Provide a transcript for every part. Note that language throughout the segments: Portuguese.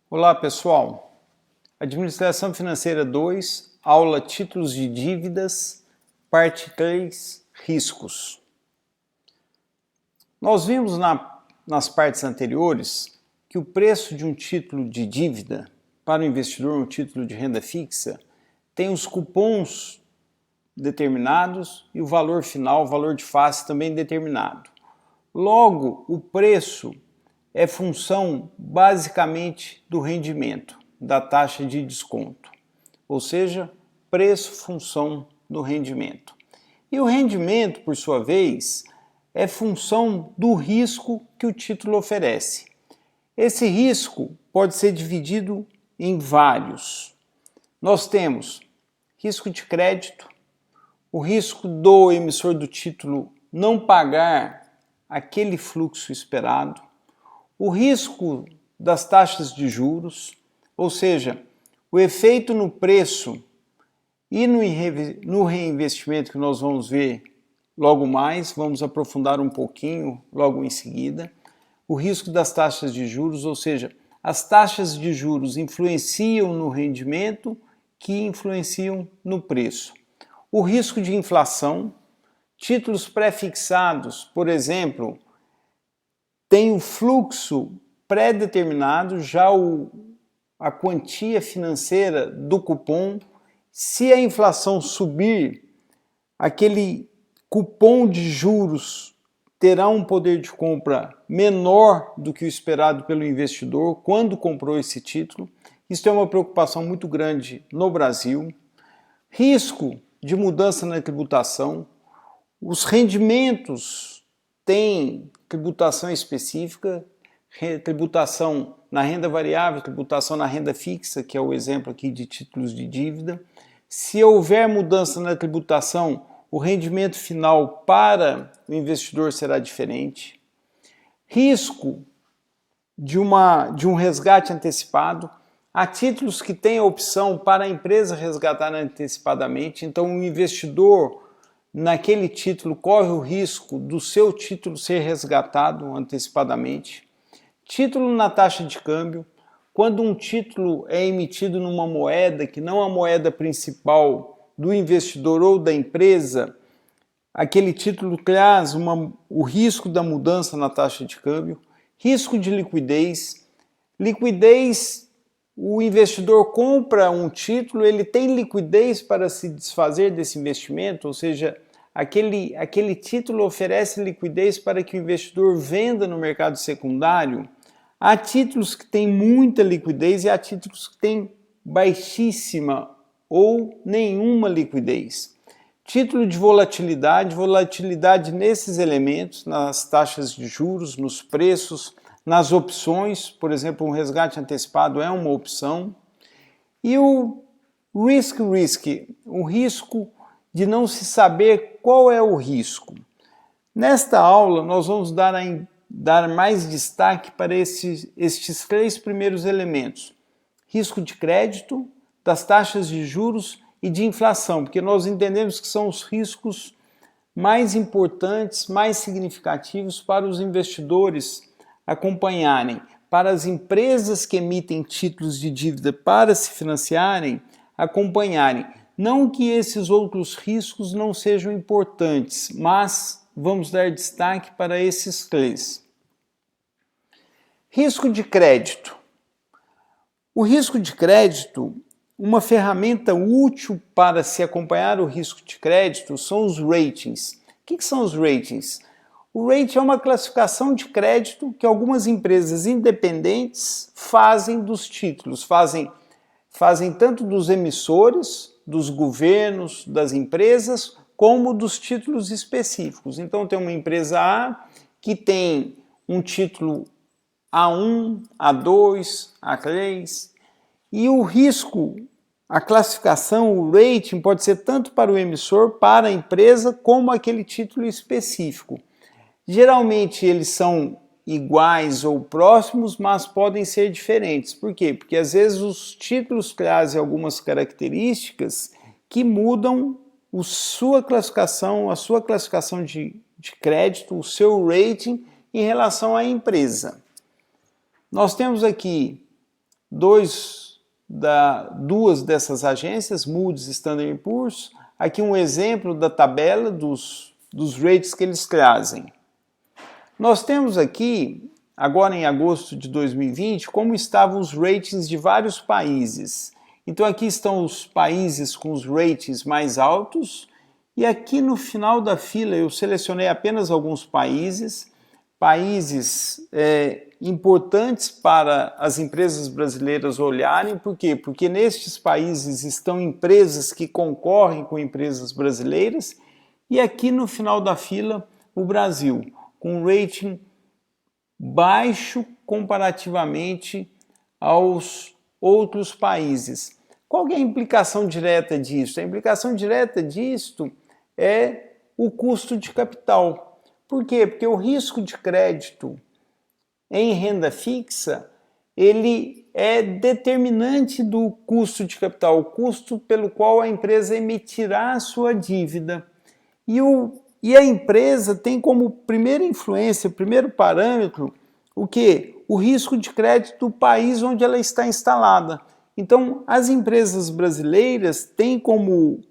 Olá pessoal, Administração Financeira 2, aula Títulos de Dívidas, parte 3, Riscos. Nós vimos nas partes anteriores que o preço de um título de dívida para o investidor, um título de renda fixa, tem os cupons determinados e o valor final, o valor de face também determinado. Logo, o preço é função basicamente do rendimento, da taxa de desconto, ou seja, preço função do rendimento. E o rendimento, por sua vez, é função do risco que o título oferece. Esse risco pode ser dividido em vários. Nós temos risco de crédito, o risco do emissor do título não pagar aquele fluxo esperado, o risco das taxas de juros, ou seja, o efeito no preço e no reinvestimento que nós vamos ver logo mais, vamos aprofundar um pouquinho logo em seguida, o risco das taxas de juros, ou seja, as taxas de juros influenciam no rendimento que influenciam no preço. O risco de inflação, títulos pré-fixados, por exemplo, tem o fluxo pré-determinado, já a quantia financeira do cupom. Se a inflação subir, aquele cupom de juros terá um poder de compra menor do que o esperado pelo investidor quando comprou esse título. Isso é uma preocupação muito grande no Brasil. Risco de mudança na tributação. Os rendimentos têm tributação específica, tributação na renda variável, tributação na renda fixa, que é o exemplo aqui de títulos de dívida. Se houver mudança na tributação, o rendimento final para o investidor será diferente. Risco de um resgate antecipado. Há títulos que têm a opção para a empresa resgatar antecipadamente, então o investidor naquele título corre o risco do seu título ser resgatado antecipadamente. Título na taxa de câmbio. Quando um título é emitido numa moeda que não é a moeda principal do investidor ou da empresa, aquele título traz o risco da mudança na taxa de câmbio. Risco de liquidez. Liquidez, o investidor compra um título, ele tem liquidez para se desfazer desse investimento, ou seja, aquele título oferece liquidez para que o investidor venda no mercado secundário. Há títulos que têm muita liquidez e há títulos que têm baixíssima ou nenhuma liquidez. Título de volatilidade nesses elementos, nas taxas de juros, nos preços, nas opções, por exemplo, um resgate antecipado é uma opção. E o risk, o risco de não se saber qual é o risco. Nesta aula, nós vamos dar mais destaque para estes três primeiros elementos. Risco de crédito, das taxas de juros e de inflação, porque nós entendemos que são os riscos mais importantes, mais significativos para os investidores acompanharem, para as empresas que emitem títulos de dívida para se financiarem, acompanharem. Não que esses outros riscos não sejam importantes, mas vamos dar destaque para esses três. Risco de crédito. O risco de crédito, uma ferramenta útil para se acompanhar o risco de crédito são os ratings. O que são os ratings? O rating é uma classificação de crédito que algumas empresas independentes fazem dos títulos, fazem tanto dos emissores, dos governos, das empresas, como dos títulos específicos. Então tem uma empresa A que tem um título A1, A2, A3, e o risco, a classificação, o rating pode ser tanto para o emissor, para a empresa, como aquele título específico. Geralmente eles são iguais ou próximos, mas podem ser diferentes. Por quê? Porque às vezes os títulos trazem algumas características que mudam a sua classificação de crédito, o seu rating em relação à empresa. Nós temos aqui duas dessas agências, Moody's e Standard & Poor's. Aqui um exemplo da tabela dos ratings que eles trazem. Nós temos aqui, agora em agosto de 2020, como estavam os ratings de vários países. Então aqui estão os países com os ratings mais altos, e aqui no final da fila eu selecionei apenas alguns países importantes para as empresas brasileiras olharem. Por quê? Porque nestes países estão empresas que concorrem com empresas brasileiras, e aqui no final da fila o Brasil, com um rating baixo comparativamente aos outros países. Qual é a implicação direta disso? A implicação direta disto é o custo de capital. Por quê? Porque o risco de crédito em renda fixa, ele é determinante do custo de capital, o custo pelo qual a empresa emitirá a sua dívida. E a empresa tem como primeira influência, primeiro parâmetro, o quê? O risco de crédito do país onde ela está instalada. Então, as empresas brasileiras têm como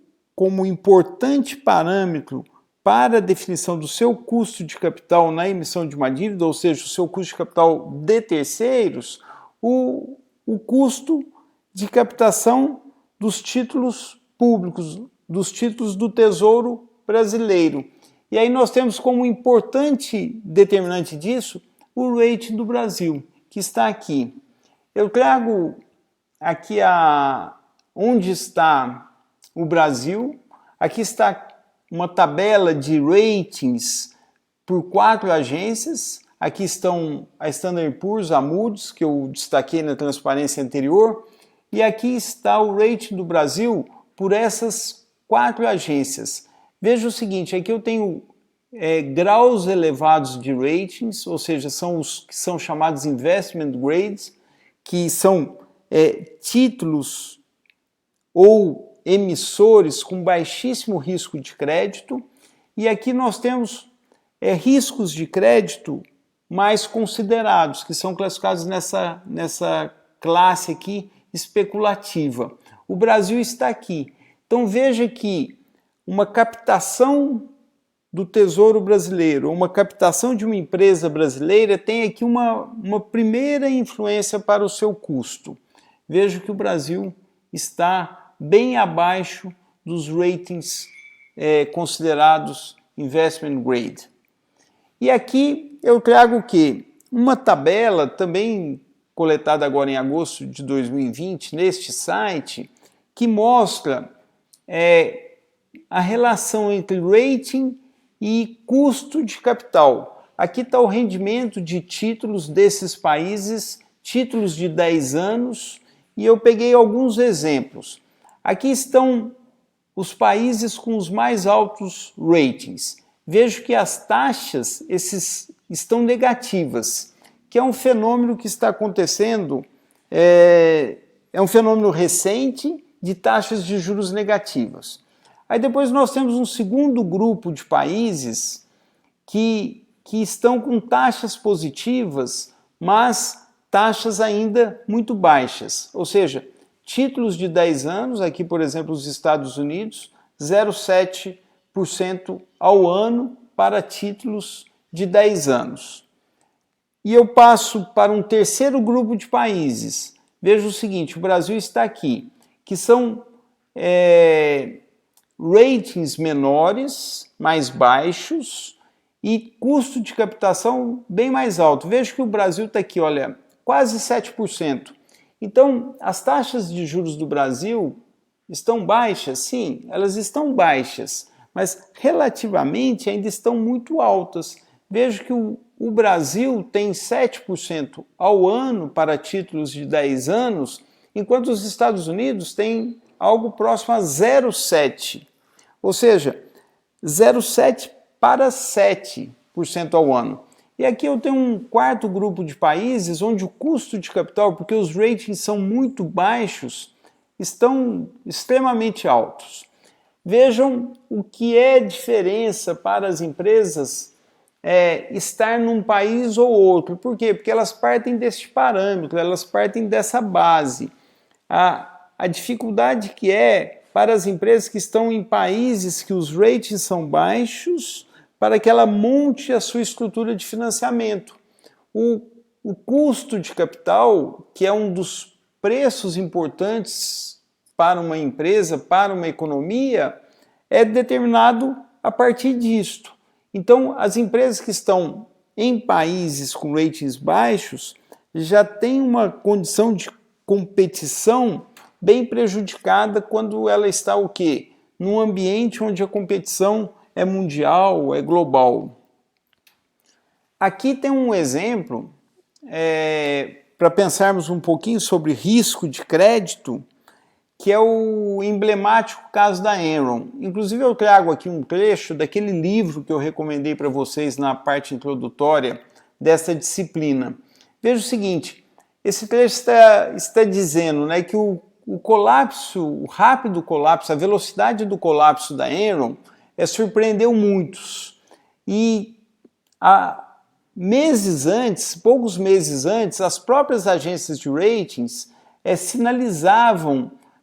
importante parâmetro para a definição do seu custo de capital na emissão de uma dívida, ou seja, o seu custo de capital de terceiros, o custo de captação dos títulos públicos, dos títulos do Tesouro Brasileiro. E aí nós temos como importante determinante disso o rating do Brasil, que está aqui. Eu trago aqui onde está o Brasil. Aqui está uma tabela de ratings por 4 agências. Aqui estão a Standard & Poor's, a Moody's, que eu destaquei na transparência anterior, e aqui está o rating do Brasil por essas 4 agências. Veja o seguinte, aqui eu tenho graus elevados de ratings, ou seja, são os que são chamados investment grades, que são títulos ou emissores com baixíssimo risco de crédito, e aqui nós temos riscos de crédito mais considerados, que são classificados nessa classe aqui especulativa. O Brasil está aqui. Então veja que uma captação do Tesouro Brasileiro, uma captação de uma empresa brasileira tem aqui uma primeira influência para o seu custo. Veja que o Brasil está bem abaixo dos ratings considerados investment grade. E aqui eu trago o quê? Uma tabela também coletada agora em agosto de 2020 neste site, que mostra a relação entre rating e custo de capital. Aqui está o rendimento de títulos desses países, títulos de 10 anos, e eu peguei alguns exemplos. Aqui estão os países com os mais altos ratings. Vejo que as taxas estão negativas, que é um fenômeno que está acontecendo, é um fenômeno recente de taxas de juros negativas. Aí depois nós temos um segundo grupo de países que estão com taxas positivas, mas taxas ainda muito baixas, ou seja, títulos de 10 anos, aqui por exemplo os Estados Unidos, 0,7% ao ano para títulos de 10 anos. E eu passo para um terceiro grupo de países. Veja o seguinte, o Brasil está aqui, que são ratings menores, mais baixos e custo de captação bem mais alto. Veja que o Brasil está aqui, olha, quase 7%. Então, as taxas de juros do Brasil estão baixas? Sim, elas estão baixas, mas relativamente ainda estão muito altas. Veja que o Brasil tem 7% ao ano para títulos de 10 anos, enquanto os Estados Unidos têm algo próximo a 0,7%. Ou seja, 0,7% para 7% ao ano. E aqui eu tenho um quarto grupo de países onde o custo de capital, porque os ratings são muito baixos, estão extremamente altos. Vejam o que é diferença para as empresas estar num país ou outro. Por quê? Porque elas partem deste parâmetro, elas partem dessa base. A dificuldade que é para as empresas que estão em países que os ratings são baixos, para que ela monte a sua estrutura de financiamento. O custo de capital, que é um dos preços importantes para uma empresa, para uma economia, é determinado a partir disto. Então, as empresas que estão em países com ratings baixos já têm uma condição de competição bem prejudicada quando ela está o quê? Num ambiente onde a competição é mundial, é global. Aqui tem um exemplo para pensarmos um pouquinho sobre risco de crédito, que é o emblemático caso da Enron. Inclusive eu trago aqui um trecho daquele livro que eu recomendei para vocês na parte introdutória dessa disciplina. Veja o seguinte, esse trecho está dizendo, né, que o colapso, o rápido colapso, a velocidade do colapso da Enron surpreendeu muitos. E meses antes, poucos meses antes, as próprias agências de ratings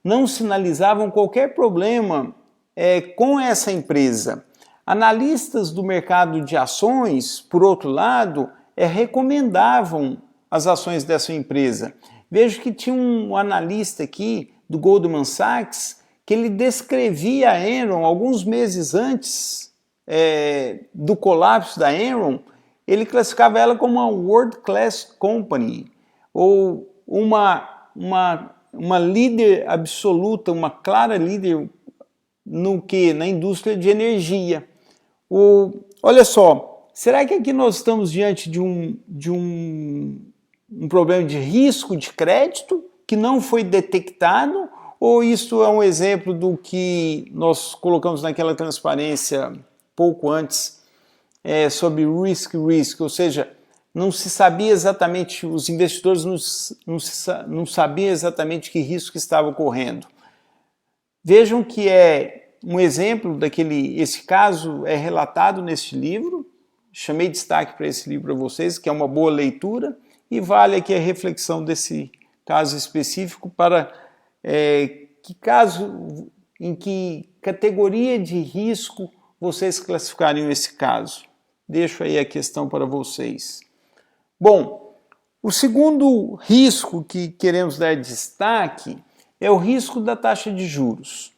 não sinalizavam qualquer problema com essa empresa. Analistas do mercado de ações, por outro lado, recomendavam as ações dessa empresa. Vejo que tinha um analista aqui do Goldman Sachs que ele descrevia a Enron alguns meses antes do colapso da Enron. Ele classificava ela como uma world class company, ou uma líder absoluta, uma clara líder no que? Na indústria de energia. Olha só, será que aqui nós estamos diante de um problema de risco de crédito que não foi detectado, ou isso é um exemplo do que nós colocamos naquela transparência pouco antes sobre risk, ou seja, não se sabia exatamente, os investidores não sabiam exatamente que risco estava ocorrendo. Vejam que um exemplo esse caso é relatado neste livro, chamei destaque para esse livro para vocês, que é uma boa leitura, e vale aqui a reflexão desse caso específico para em que categoria de risco vocês classificariam esse caso. Deixo aí a questão para vocês. Bom, o segundo risco que queremos dar destaque é o risco da taxa de juros.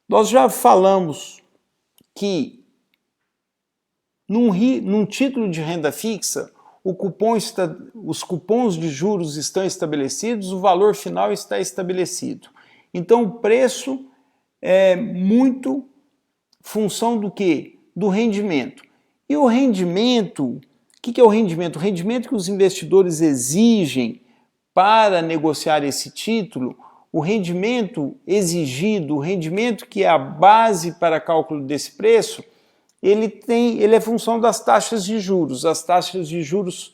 Nós já falamos que num título de renda fixa, os cupons de juros estão estabelecidos, o valor final está estabelecido. Então o preço é muito função do quê? Do rendimento. E o rendimento, o que é o rendimento? O rendimento que os investidores exigem para negociar esse título, o rendimento exigido, o rendimento que é a base para cálculo desse preço, ele é função das taxas de juros, as taxas de juros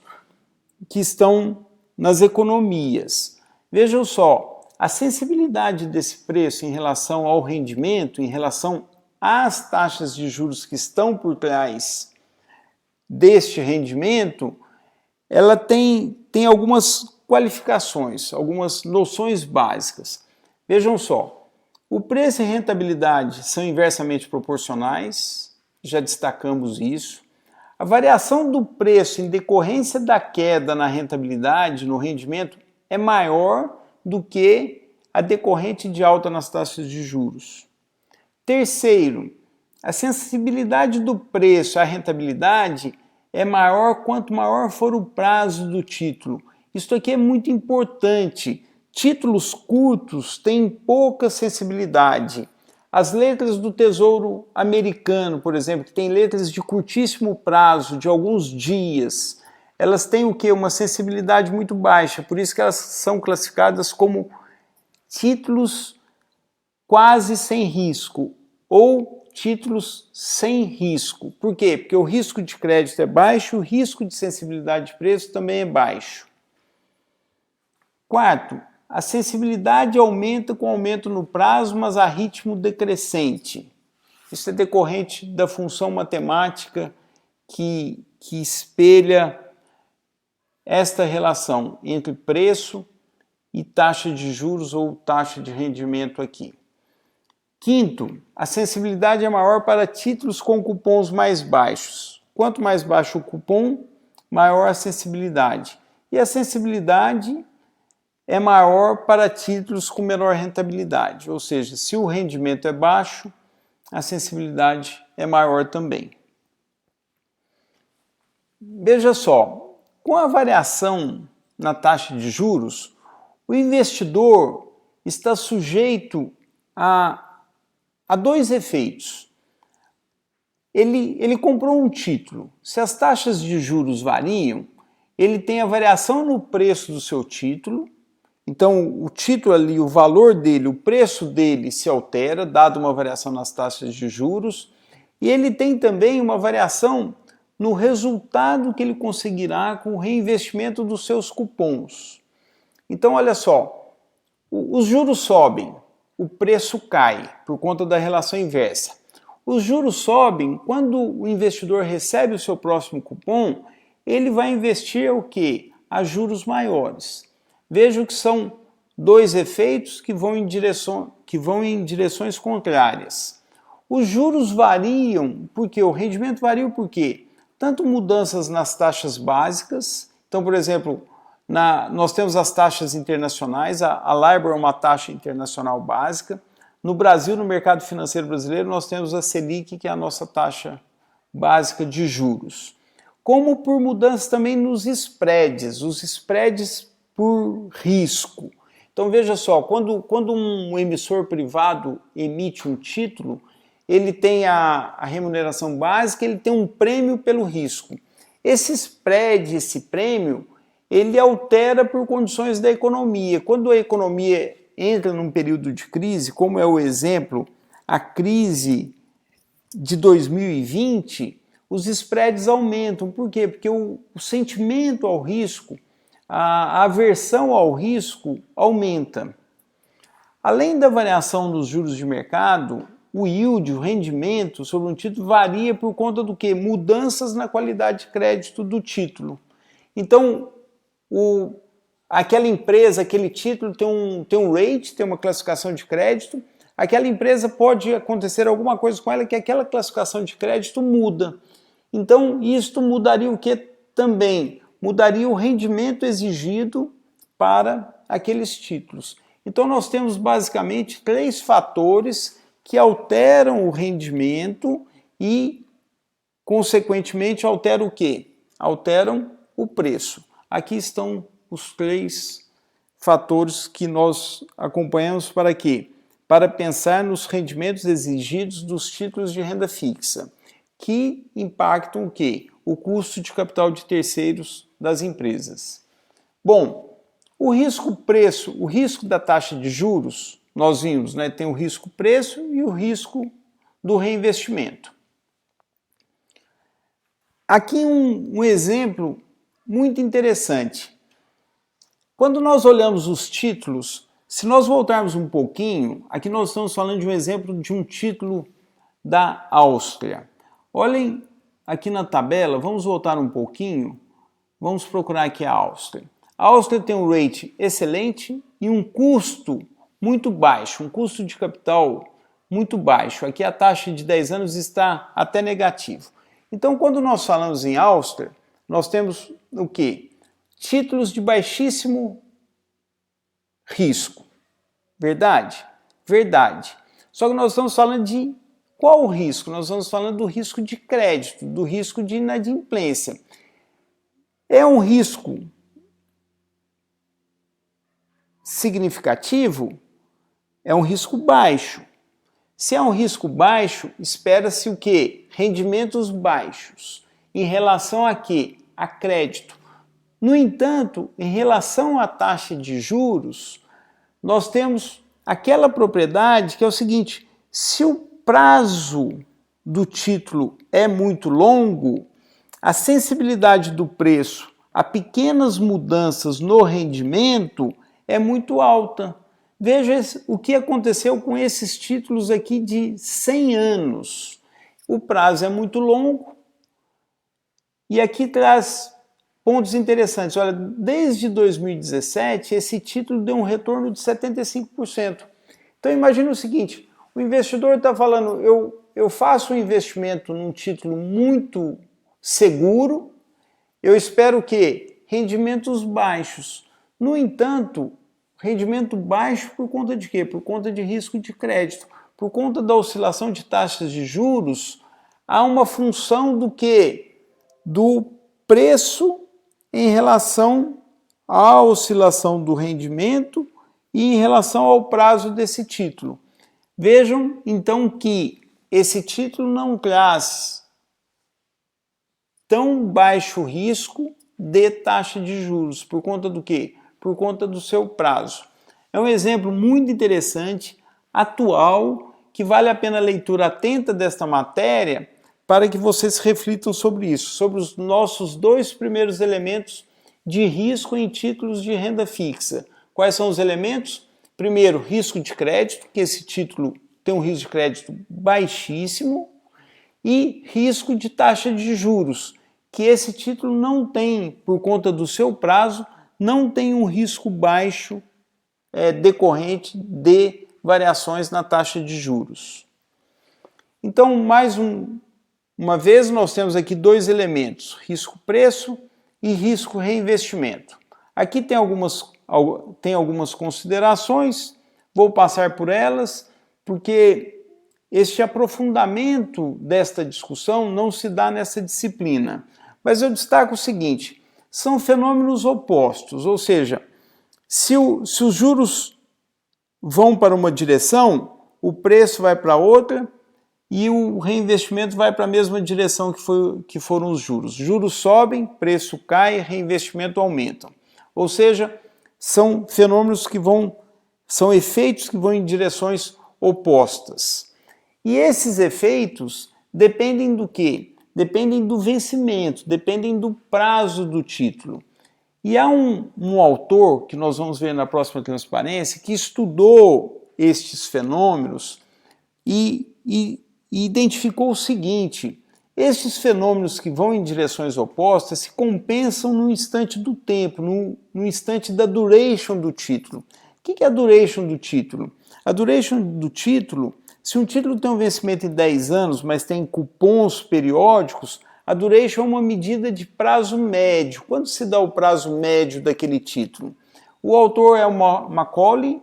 que estão nas economias. Vejam só, a sensibilidade desse preço em relação ao rendimento, em relação às taxas de juros que estão por trás deste rendimento, ela tem algumas qualificações, algumas noções básicas. Vejam só, o preço e a rentabilidade são inversamente proporcionais, já destacamos isso. A variação do preço em decorrência da queda na rentabilidade, no rendimento, é maior do que a decorrente de alta nas taxas de juros. Terceiro, a sensibilidade do preço à rentabilidade é maior quanto maior for o prazo do título. Isso aqui é muito importante. Títulos curtos têm pouca sensibilidade. As letras do Tesouro Americano, por exemplo, que tem letras de curtíssimo prazo, de alguns dias, elas têm o quê? Uma sensibilidade muito baixa, por isso que elas são classificadas como títulos quase sem risco ou títulos sem risco. Por quê? Porque o risco de crédito é baixo, o risco de sensibilidade de preço também é baixo. Quarto, a sensibilidade aumenta com aumento no prazo, mas a ritmo decrescente. Isso é decorrente da função matemática que que espelha esta relação entre preço e taxa de juros ou taxa de rendimento aqui. Quinto, a sensibilidade é maior para títulos com cupons mais baixos. Quanto mais baixo o cupom, maior a sensibilidade. E a sensibilidade é maior para títulos com menor rentabilidade, ou seja, se o rendimento é baixo, a sensibilidade é maior também. Veja só, com a variação na taxa de juros, o investidor está sujeito a dois efeitos. Ele comprou um título. Se as taxas de juros variam, ele tem a variação no preço do seu título. Então, o título ali, o valor dele, o preço dele se altera, dado uma variação nas taxas de juros. E ele tem também uma variação no resultado que ele conseguirá com o reinvestimento dos seus cupons. Então, olha só, os juros sobem, o preço cai por conta da relação inversa. Os juros sobem quando o investidor recebe o seu próximo cupom, ele vai investir o quê? A juros maiores. Veja que são dois efeitos que vão em direções contrárias. Os juros variam porque o rendimento varia por quê? Tanto mudanças nas taxas básicas, então, por exemplo, nós temos as taxas internacionais, a LIBOR é uma taxa internacional básica. No Brasil, no mercado financeiro brasileiro, nós temos a Selic, que é a nossa taxa básica de juros. Como por mudanças também nos spreads, os spreads por risco. Então veja só, quando um emissor privado emite um título, ele tem a remuneração básica, ele tem um prêmio pelo risco. Esse spread, esse prêmio, ele altera por condições da economia. Quando a economia entra num período de crise, como é o exemplo, a crise de 2020, os spreads aumentam. Por quê? Porque o sentimento ao risco, a aversão ao risco aumenta. Além da variação dos juros de mercado, o yield, o rendimento sobre um título varia por conta do quê? Mudanças na qualidade de crédito do título. Então, aquela empresa, aquele título tem um rate, tem uma classificação de crédito, aquela empresa pode acontecer alguma coisa com ela que aquela classificação de crédito muda. Então, isto mudaria o que também? Mudaria o rendimento exigido para aqueles títulos. Então, nós temos basicamente três fatores que alteram o rendimento e, consequentemente, alteram o quê? Alteram o preço. Aqui estão os três fatores que nós acompanhamos para quê? Para pensar nos rendimentos exigidos dos títulos de renda fixa, que impactam o quê? O custo de capital de terceiros das empresas. Bom, o risco-preço, o risco da taxa de juros, nós vimos, né? Tem o risco-preço e o risco do reinvestimento. Aqui um exemplo muito interessante. Quando nós olhamos os títulos, se nós voltarmos um pouquinho, aqui nós estamos falando de um exemplo de um título da Áustria. Olhem aqui na tabela, vamos voltar um pouquinho, vamos procurar aqui a Áustria. A Áustria tem um rate excelente e um custo muito baixo, um custo de capital muito baixo. Aqui a taxa de 10 anos está até negativo. Então, quando nós falamos em Áustria, nós temos o quê? Títulos de baixíssimo risco. Verdade? Verdade. Só que nós estamos falando de qual o risco? Nós estamos falando do risco de crédito, do risco de inadimplência. É um risco significativo? É um risco baixo. Se é um risco baixo, espera-se o quê? Rendimentos baixos. Em relação a quê? A crédito. No entanto, em relação à taxa de juros, nós temos aquela propriedade que é o seguinte: se o prazo do título é muito longo, a sensibilidade do preço a pequenas mudanças no rendimento é muito alta. Veja o que aconteceu com esses títulos aqui de 100 anos. O prazo é muito longo, E aqui traz pontos interessantes. Olha, desde 2017, esse título deu um retorno de 75%. Então imagine o seguinte, o investidor está falando, eu faço um investimento num título muito seguro, eu espero que rendimentos baixos. No entanto, rendimento baixo por conta de quê? Por conta de risco de crédito. Por conta da oscilação de taxas de juros, há uma função do quê? Do preço em relação à oscilação do rendimento e em relação ao prazo desse título. Vejam, então, que esse título não traz tão baixo risco de taxa de juros. Por conta do quê? Por conta do seu prazo. É um exemplo muito interessante, atual, que vale a pena a leitura atenta desta matéria para que vocês reflitam sobre isso, sobre os nossos dois primeiros elementos de risco em títulos de renda fixa. Quais são os elementos? Primeiro, risco de crédito, que esse título tem um risco de crédito baixíssimo, e risco de taxa de juros, que esse título não tem, por conta do seu prazo, não tem um risco baixo decorrente de variações na taxa de juros. Então, uma vez, nós temos aqui dois elementos, risco-preço e risco-reinvestimento. Aqui tem algumas considerações, vou passar por elas, porque este aprofundamento desta discussão não se dá nessa disciplina. Mas eu destaco o seguinte, são fenômenos opostos, ou seja, se os juros vão para uma direção, o preço vai para outra e o reinvestimento vai para a mesma direção que foram os juros. Juros sobem, preço cai, reinvestimento aumenta. Ou seja, são fenômenos são efeitos que vão em direções opostas. E esses efeitos dependem do quê? Dependem do vencimento, dependem do prazo do título. E há um autor, que nós vamos ver na próxima transparência, que estudou estes fenômenos e identificou o seguinte, estes fenômenos que vão em direções opostas se compensam no instante do tempo, no instante da duration do título. O que é a duration do título? A duration do título, se um título tem um vencimento em 10 anos, mas tem cupons periódicos, a duration é uma medida de prazo médio. Quando se dá o prazo médio daquele título? O autor é o Macaulay,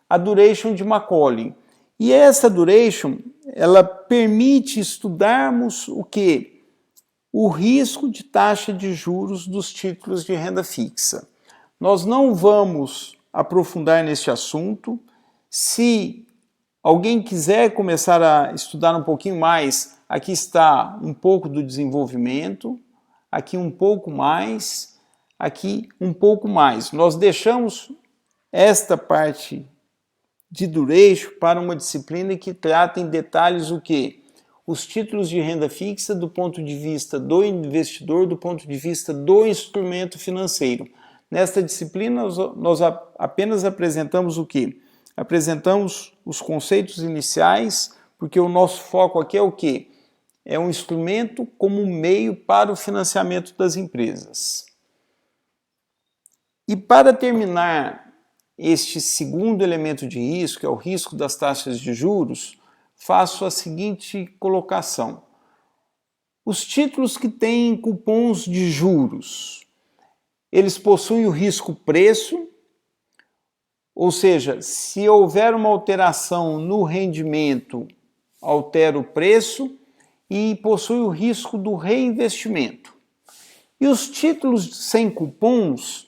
a duration de Macaulay. E essa duration, ela permite estudarmos o quê? O risco de taxa de juros dos títulos de renda fixa. Nós não vamos aprofundar neste assunto. Se alguém quiser começar a estudar um pouquinho mais, aqui está um pouco do desenvolvimento, aqui um pouco mais, aqui um pouco mais. Nós deixamos esta parte de duration para uma disciplina que trata em detalhes o quê? Os títulos de renda fixa do ponto de vista do investidor, do ponto de vista do instrumento financeiro. Nesta disciplina, nós apenas apresentamos o quê? Apresentamos os conceitos iniciais, porque o nosso foco aqui é o quê? É um instrumento como meio para o financiamento das empresas. E para terminar este segundo elemento de risco, que é o risco das taxas de juros, faço a seguinte colocação. Os títulos que têm cupons de juros, eles possuem o risco-preço, ou seja, se houver uma alteração no rendimento, altera o preço e possui o risco do reinvestimento. E os títulos sem cupons,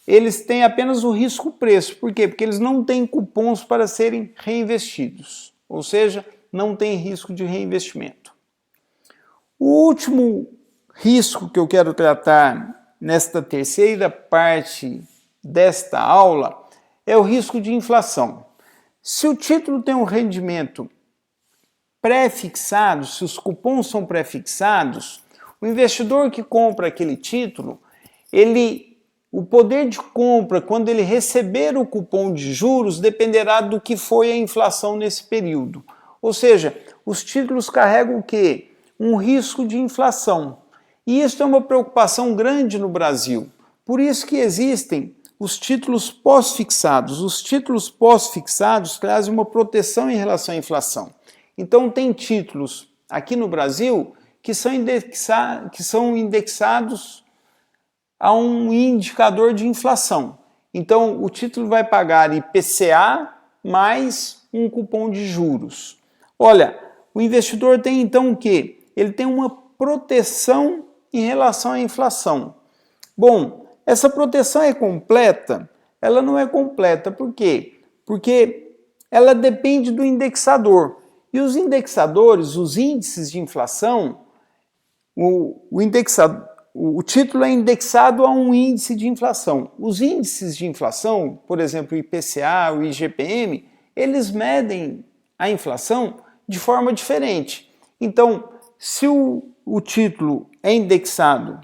eles têm apenas o risco-preço. Por quê? Porque eles não têm cupons para serem reinvestidos, ou seja, não tem risco de reinvestimento. O último risco que eu quero tratar nesta terceira parte desta aula é o risco de inflação. Se o título tem um rendimento pré-fixado, se os cupons são pré-fixados, o investidor que compra aquele título, o poder de compra, quando ele receber o cupom de juros, dependerá do que foi a inflação nesse período. Ou seja, os títulos carregam o quê? Um risco de inflação. E isso é uma preocupação grande no Brasil. Por isso que existem os títulos pós-fixados. Os títulos pós-fixados trazem uma proteção em relação à inflação. Então tem títulos aqui no Brasil que são indexados a um indicador de inflação. Então o título vai pagar IPCA mais um cupom de juros. Olha, o investidor tem então o quê? Ele tem uma proteção em relação à inflação. Bom, essa proteção é completa? Ela não é completa. Por quê? Porque ela depende do indexador. E os indexadores, os índices de inflação, o título é indexado a um índice de inflação. Os índices de inflação, por exemplo, o IPCA, o IGPM, eles medem a inflação de forma diferente. Então, se o título é indexado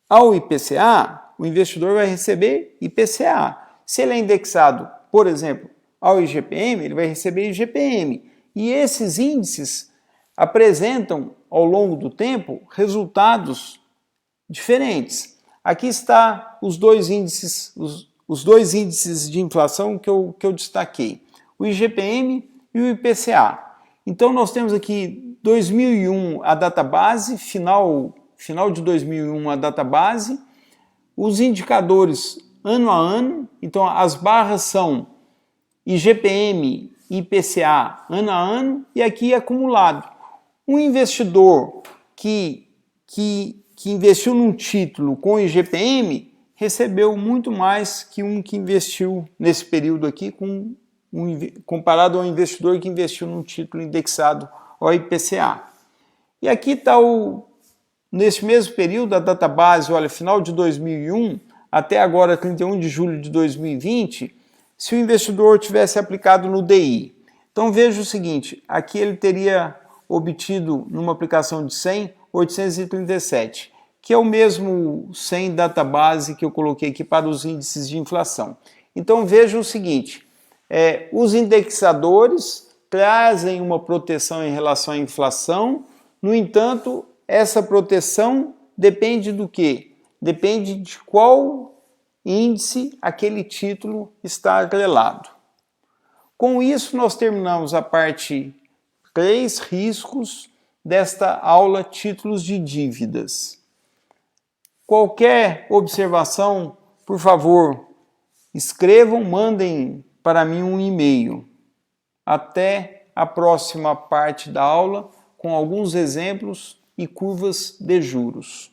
ao IPCA, o investidor vai receber IPCA. Se ele é indexado, por exemplo, ao IGPM, ele vai receber IGPM. E esses índices apresentam, ao longo do tempo, resultados diferentes. Aqui está os dois índices de inflação que eu destaquei, o IGPM e o IPCA. Então nós temos aqui 2001 a data base, final de 2001 a data base, os indicadores ano a ano, então as barras são IGPM e IPCA ano a ano e aqui acumulado. Um investidor que investiu num título com IGPM recebeu muito mais que um que investiu nesse período aqui, comparado ao investidor que investiu num título indexado ao IPCA. E aqui está nesse mesmo período, a data base, olha, final de 2001 até agora, 31 de julho de 2020, se o investidor tivesse aplicado no DI. Então veja o seguinte, aqui ele teria obtido numa aplicação de 100, 837, que é o mesmo 100 database que eu coloquei aqui para os índices de inflação. Então veja o seguinte, os indexadores trazem uma proteção em relação à inflação, no entanto, essa proteção depende do quê? Depende de qual índice aquele título está atrelado. Com isso, nós terminamos a parte 3, riscos, desta aula Títulos de Dívidas. Qualquer observação, por favor, escrevam, mandem para mim um e-mail. Até a próxima parte da aula com alguns exemplos e curvas de juros.